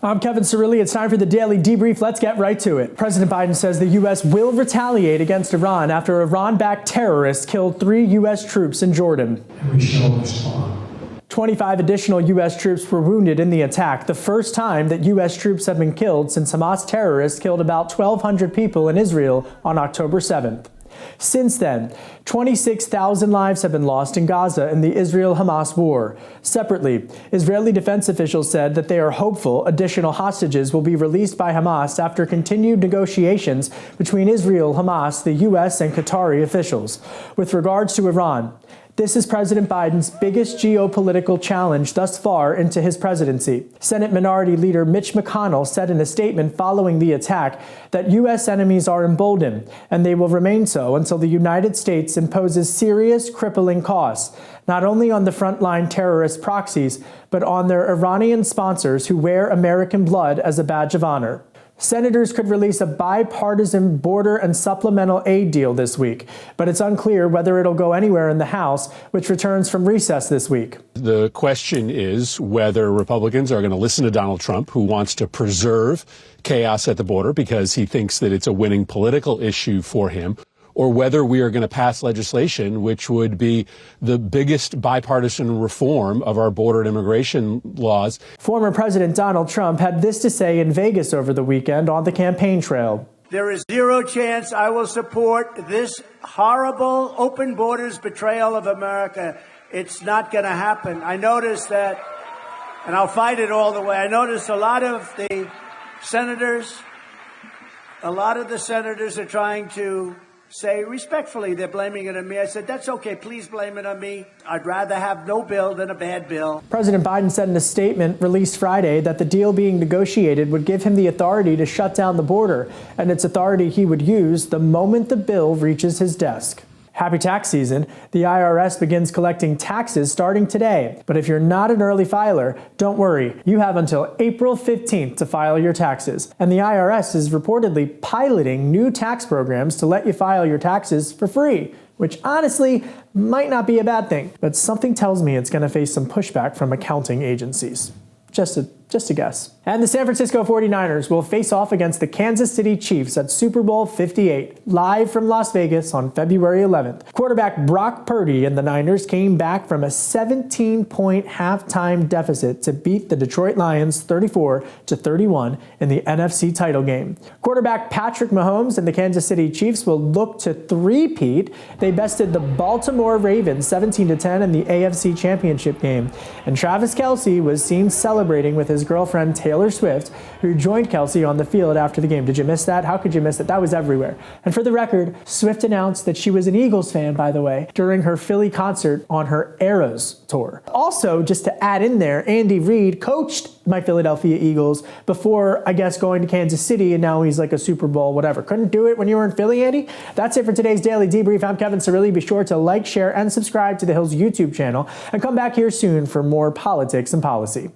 I'm Kevin Cirilli. It's time for the Daily Debrief. Let's get right to it. President Biden says the U.S. will retaliate against Iran after Iran-backed terrorists killed 3 U.S. troops in Jordan. And we shall respond. 25 additional U.S. troops were wounded in the attack, the first time that U.S. troops have been killed since Hamas terrorists killed about 1,200 people in Israel on October 7th. Since then, 26,000 lives have been lost in Gaza in the Israel-Hamas war. Separately, Israeli defense officials said that they are hopeful additional hostages will be released by Hamas after continued negotiations between Israel, Hamas, the U.S., and Qatari officials. With regards to Iran, this is President Biden's biggest geopolitical challenge thus far into his presidency. Senate Minority Leader Mitch McConnell said in a statement following the attack that U.S. enemies are emboldened, and they will remain so until the United States imposes serious, crippling costs, not only on the frontline terrorist proxies, but on their Iranian sponsors who wear American blood as a badge of honor. Senators could release a bipartisan border and supplemental aid deal this week, but it's unclear whether it'll go anywhere in the House, which returns from recess this week. The question is whether Republicans are going to listen to Donald Trump, who wants to preserve chaos at the border because he thinks that it's a winning political issue for him, or whether we are going to pass legislation which would be the biggest bipartisan reform of our border and immigration laws. Former President Donald Trump had this to say in Vegas over the weekend on the campaign trail. There is zero chance I will support this horrible open borders betrayal of America. It's not going to happen. I noticed that, and I'll fight it all the way. I noticed a lot of the senators are trying to say respectfully they're blaming it on me. I said, that's okay. Please blame it on me. I'd rather have no bill than a bad bill. President Biden said in a statement released Friday that the deal being negotiated would give him the authority to shut down the border, and it's authority he would use the moment the bill reaches his desk. Happy tax season. The IRS begins collecting taxes starting today. But if you're not an early filer, don't worry. You have until April 15th to file your taxes. And the IRS is reportedly piloting new tax programs to let you file your taxes for free, which honestly might not be a bad thing. But something tells me it's going to face some pushback from accounting agencies. Just a guess. And the San Francisco 49ers will face off against the Kansas City Chiefs at Super Bowl 58, live from Las Vegas on February 11th. Quarterback Brock Purdy and the Niners came back from a 17-point halftime deficit to beat the Detroit Lions 34-31 in the NFC title game. Quarterback Patrick Mahomes and the Kansas City Chiefs will look to three-peat. They bested the Baltimore Ravens 17-10 in the AFC Championship game. And Travis Kelce was seen celebrating with his girlfriend Taylor Swift, who joined Kelce on the field after the game. Did you miss that? How could you miss it? That was everywhere. And for the record, Swift announced that she was an Eagles fan, by the way, during her Philly concert on her Eras tour. Also, just to add in there, Andy Reid coached my Philadelphia Eagles before, I guess, going to Kansas City, and now he's like a Super Bowl, whatever. Couldn't do it when you were in Philly, Andy? That's it for today's Daily Debrief. I'm Kevin Cirilli. Be sure to like, share, and subscribe to The Hill's YouTube channel, and come back here soon for more politics and policy.